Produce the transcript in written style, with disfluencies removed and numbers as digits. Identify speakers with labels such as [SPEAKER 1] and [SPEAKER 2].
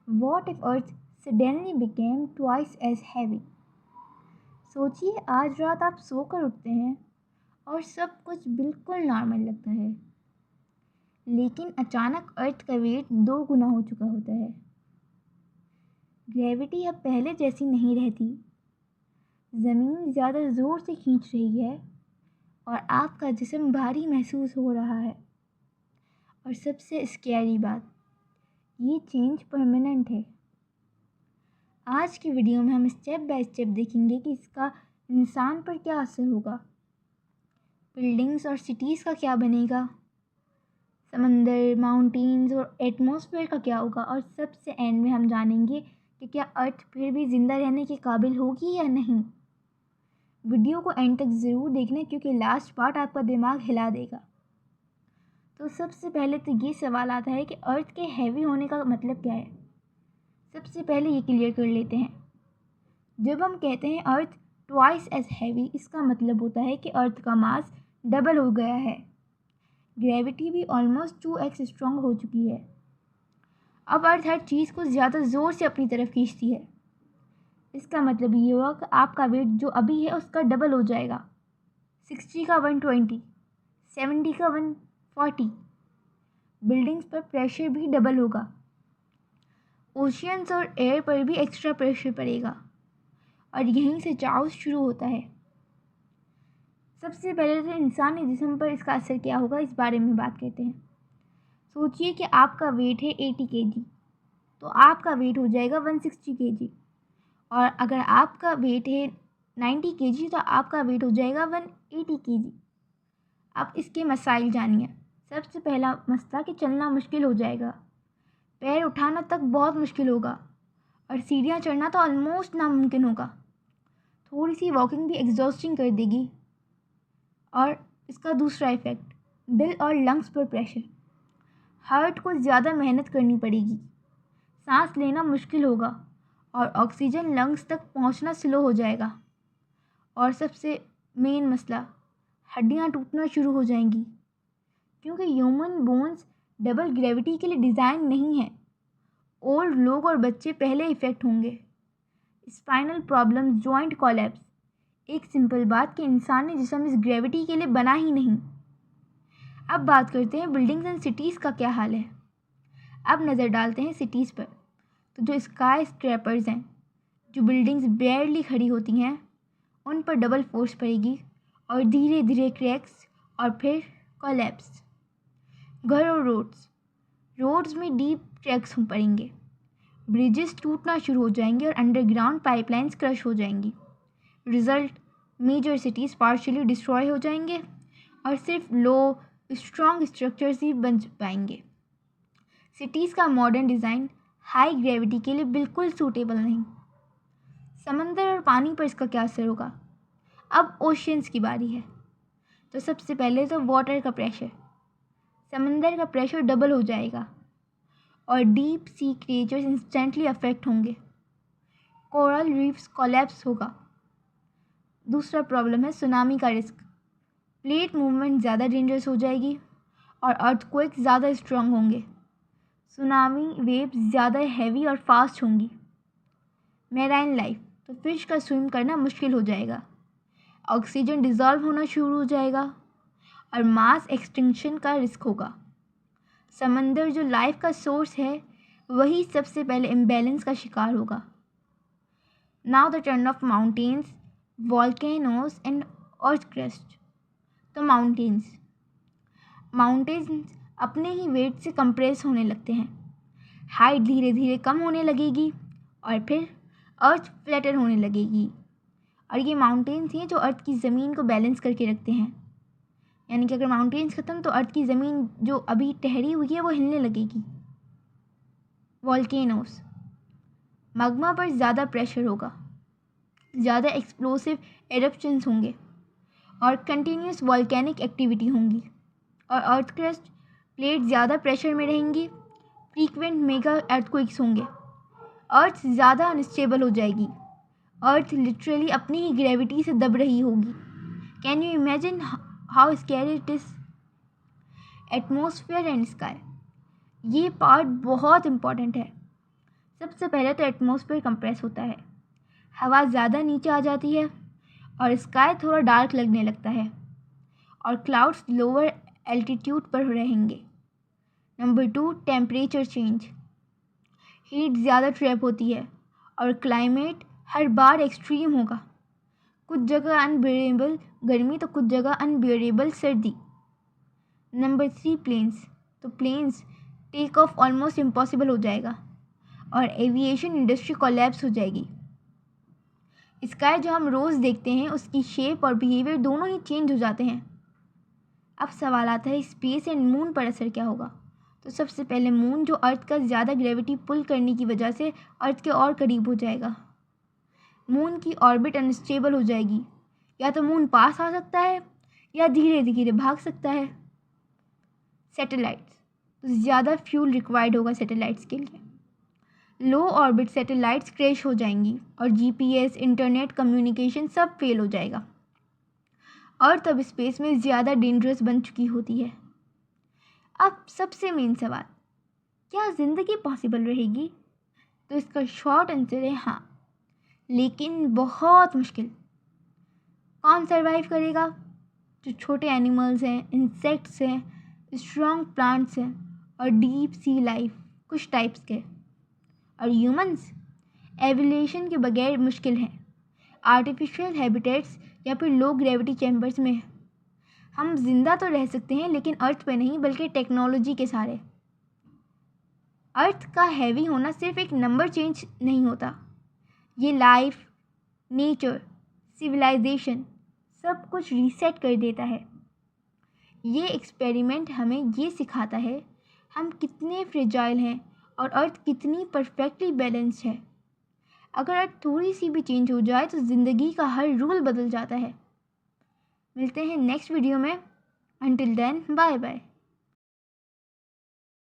[SPEAKER 1] What if Earth suddenly became twice as heavy? सोचिए आज रात आप सोकर उठते हैं और सब कुछ बिल्कुल नॉर्मल लगता है, लेकिन अचानक अर्थ का वेट 2 गुना हो चुका होता है। ग्रेविटी अब पहले जैसी नहीं रहती। ज़मीन ज़्यादा ज़ोर से खींच रही है और आपका जिस्म भारी महसूस हो रहा है। और सबसे स्कैरी बात, ये चेंज परमानेंट है। आज की वीडियो में हम स्टेप बाय स्टेप देखेंगे कि इसका इंसान पर क्या असर होगा, बिल्डिंग्स और सिटीज़ का क्या बनेगा, समंदर, माउंटेन्स और एटमॉस्फेयर का क्या होगा, और सबसे एंड में हम जानेंगे कि क्या अर्थ फिर भी ज़िंदा रहने के काबिल होगी या नहीं। वीडियो को एंड तक ज़रूर देखना क्योंकि लास्ट पार्ट आपका दिमाग हिला देगा। तो सबसे पहले तो ये सवाल आता है कि अर्थ के हैवी होने का मतलब क्या है। सबसे पहले ये क्लियर कर लेते हैं। जब हम कहते हैं अर्थ ट्वाइस एज हैवी, इसका मतलब होता है कि अर्थ का मास डबल हो गया है। ग्रेविटी भी ऑलमोस्ट 2x स्ट्रॉन्ग हो चुकी है। अब अर्थ हर चीज़ को ज़्यादा ज़ोर से अपनी तरफ खींचती है। इसका मतलब ये हुआ कि आपका वेट जो अभी है उसका डबल हो जाएगा। 60 का 120, 70 का 140। बिल्डिंग्स पर प्रेशर भी डबल होगा। ओशियंस और एयर पर भी एक्स्ट्रा प्रेशर पड़ेगा और यहीं से चाओस शुरू होता है। सबसे पहले तो इंसानी जिस्म पर इसका असर क्या होगा इस बारे में बात करते हैं। सोचिए कि आपका वेट है 80 kg, तो आपका वेट हो जाएगा 160 kg। और अगर आपका वेट है 90 kg तो आपका वेट हो जाएगा 180 kg। अब इसके मसाइल जानिए। सबसे पहला मसला कि चलना मुश्किल हो जाएगा, पैर उठाना तक बहुत मुश्किल होगा और सीढ़ियाँ चढ़ना तो ऑलमोस्ट नामुमकिन होगा। थोड़ी सी वॉकिंग भी एग्जॉस्टिंग कर देगी। और इसका दूसरा इफ़ेक्ट, दिल और लंग्स पर प्रेशर। हार्ट को ज़्यादा मेहनत करनी पड़ेगी, सांस लेना मुश्किल होगा और ऑक्सीजन लंग्स तक पहुंचना स्लो हो जाएगा। और सबसे मेन मसला, हड्डियां टूटना शुरू हो जाएंगी क्योंकि ह्यूमन बोन्स डबल ग्रेविटी के लिए डिज़ाइन नहीं है। ओल्ड लोग और बच्चे पहले इफ़ेक्ट होंगे। Spinal problems, joint collapse. एक सिंपल बात कि इंसानी जिस्म इस ग्रेविटी के लिए बना ही नहीं। अब बात करते हैं बिल्डिंग्स एंड सिटीज़ का क्या हाल है। अब नज़र डालते हैं सिटीज़ पर। तो जो स्काई स्क्रैपर्स हैं, जो बिल्डिंग्स बेयरली खड़ी होती हैं, उन पर डबल फोर्स पड़ेगी और धीरे धीरे क्रैक्स और फिर कोलैप्स। घर और रोड्स में डीप क्रैक्स पड़ेंगे, ब्रिजेस टूटना शुरू हो जाएंगे और अंडरग्राउंड पाइपलाइंस क्रश हो जाएंगी। Result, major cities partially destroy हो जाएंगे और सिर्फ लो स्ट्रॉन्ग स्ट्रक्चर्स ही बन पाएंगे। सिटीज़ का मॉडर्न डिज़ाइन हाई ग्रेविटी के लिए बिल्कुल सूटेबल नहीं। समंदर और पानी पर इसका क्या असर होगा। अब ओशियंस की बारी है। तो सबसे पहले तो वाटर का प्रेशर, समंदर का प्रेशर डबल हो जाएगा और deep sea creatures instantly affect होंगे। कोरल रीफ्स कोलैप्स होगा। दूसरा प्रॉब्लम है सुनामी का रिस्क। प्लेट मूवमेंट ज़्यादा डेंजरस हो जाएगी और अर्थक्वेक ज़्यादा स्ट्रांग होंगे। सुनामी वेव्स ज़्यादा हैवी और फास्ट होंगी। मैराइन लाइफ, तो फिश का स्विम करना मुश्किल हो जाएगा। ऑक्सीजन डिज़ोल्व होना शुरू हो जाएगा और मास एक्सटिंक्शन का रिस्क होगा। समंदर जो लाइफ का सोर्स है वही सबसे पहले इम्बैलेंस का शिकार होगा। Now the turn off mountains, volcanoes and earthquakes. तो माउंटेन्स अपने ही वेट से कंप्रेस होने लगते हैं। हाइट धीरे धीरे कम होने लगेगी और फिर अर्थ फ्लैटर होने लगेगी। और ये माउंटेन्स हैं जो अर्थ की ज़मीन को बैलेंस करके रखते हैं। यानी कि अगर माउंटेन्स ख़त्म तो अर्थ की ज़मीन जो अभी ठहरी हुई है वो हिलने लगेगी। वॉल्केनोस, मग्मा पर ज़्यादा प्रेशर होगा, ज़्यादा एक्सप्लोसिव एरप्शंस होंगे और कंटिन्यूस वॉल्केनिक एक्टिविटी होंगी। और अर्थक्वेक्स, प्लेट ज़्यादा प्रेशर में रहेंगी, फ्रीक्वेंट मेगा अर्थक्वेक्स होंगे। अर्थ ज़्यादा अनस्टेबल हो जाएगी। अर्थ लिटरली अपनी ही ग्रेविटी से दब रही होगी। Can you imagine how scary it is. Atmosphere and sky, ये पार्ट बहुत इम्पॉर्टेंट है। सबसे पहले तो एटमॉस्फेयर कंप्रेस होता है, हवा ज़्यादा नीचे आ जाती है और स्काई थोड़ा डार्क लगने लगता है और क्लाउड्स लोअर एल्टीट्यूड पर रहेंगे। Number 2, temperature change. हीट ज़्यादा ट्रैप होती है और क्लाइमेट हर बार एक्सट्रीम होगा। कुछ जगह अनबियरेबल गर्मी तो कुछ जगह अनबियरेबल सर्दी। Number 3, planes. तो planes take off almost impossible हो जाएगा और एविएशन इंडस्ट्री कोलैप्स हो जाएगी। स्काई जो हम रोज़ देखते हैं उसकी शेप और बिहेवियर दोनों ही चेंज हो जाते हैं। अब सवाल आता है स्पेस एंड मून पर असर क्या होगा। तो सबसे पहले मून जो अर्थ का ज़्यादा ग्रेविटी पुल करने की वजह से अर्थ के और करीब हो जाएगा। मून की ऑर्बिट अनस्टेबल हो जाएगी, या तो मून पास आ सकता है या धीरे धीरे भाग सकता है। सैटेलाइट्स, तो ज़्यादा फ्यूल रिक्वायर्ड होगा सैटेलाइट्स के लिए। लो ऑर्बिट सैटेलाइट्स क्रैश हो जाएंगी और जीपीएस, इंटरनेट, कम्युनिकेशन सब फेल हो जाएगा। अर्थ अब स्पेस में ज़्यादा डेंजरस बन चुकी होती है। अब सबसे मेन सवाल, क्या ज़िंदगी पॉसिबल रहेगी? तो इसका शॉर्ट आंसर है हाँ, लेकिन बहुत मुश्किल। कौन सरवाइव करेगा? जो छोटे एनिमल्स हैं, इंसेक्ट्स हैं, स्ट्रॉन्ग प्लांट्स हैं और डीप सी लाइफ कुछ टाइप्स के। और ह्यूमंस एवोल्यूशन के बगैर मुश्किल है। आर्टिफिशियल हैबिटेट्स या फिर लो ग्रेविटी चैम्बर्स में हम जिंदा तो रह सकते हैं, लेकिन अर्थ पे नहीं बल्कि टेक्नोलॉजी के सहारे। अर्थ का हैवी होना सिर्फ एक नंबर चेंज नहीं होता, ये लाइफ, नेचर, सिविलाइजेशन सब कुछ रीसेट कर देता है। ये एक्सपेरिमेंट हमें ये सिखाता है हम कितने फ्रेजाइल हैं और अर्थ कितनी परफेक्टली बैलेंस्ड है। अगर अर्थ थोड़ी सी भी चेंज हो जाए तो ज़िंदगी का हर रूल बदल जाता है। मिलते हैं नेक्स्ट वीडियो में। Until then, bye bye.